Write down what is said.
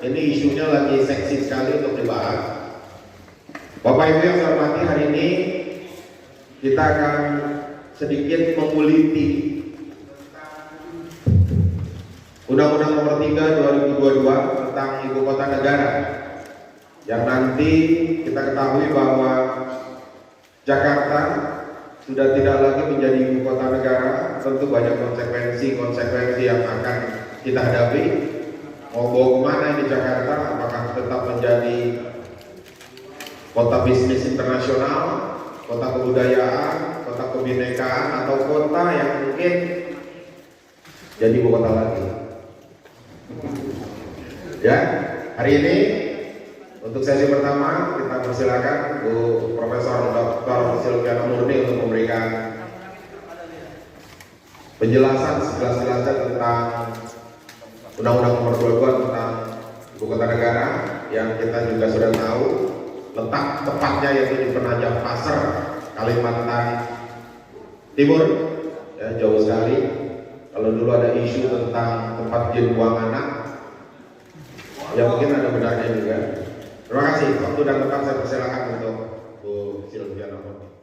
Ini isunya lagi seksi sekali untuk dibahas. Bapak Ibu yang saya hormati, hari ini kita akan sedikit menguliti Undang-Undang Nomor 3 2022 tentang Ibu Kota Negara, yang nanti kita ketahui bahwa Jakarta sudah tidak lagi menjadi Ibu Kota Negara. Tentu banyak konsekuensi yang akan kita hadapi. Mau bawa kemana ini Jakarta? Apakah tetap menjadi kota bisnis internasional, kota kebudayaan, kota kebinekaan, atau kota yang mungkin jadi ibu kota lagi? Ya, hari ini untuk sesi pertama kita persilakan Bu Profesor Dr. Silviana Murni untuk memberikan penjelasan sejelas-jelasnya tentang Undang-Undang Nomor 22 tentang Ibu Kota Negara, yang kita juga sudah tahu letak tepatnya yaitu di Penajam Pasar, Kalimantan Timur, ya, jauh sekali. Kalau dulu ada isu tentang tempat jin buang anak, ya mungkin ada benarnya juga. Terima kasih. Waktu dan tempat saya persilakan untuk Bu Silviana Murni.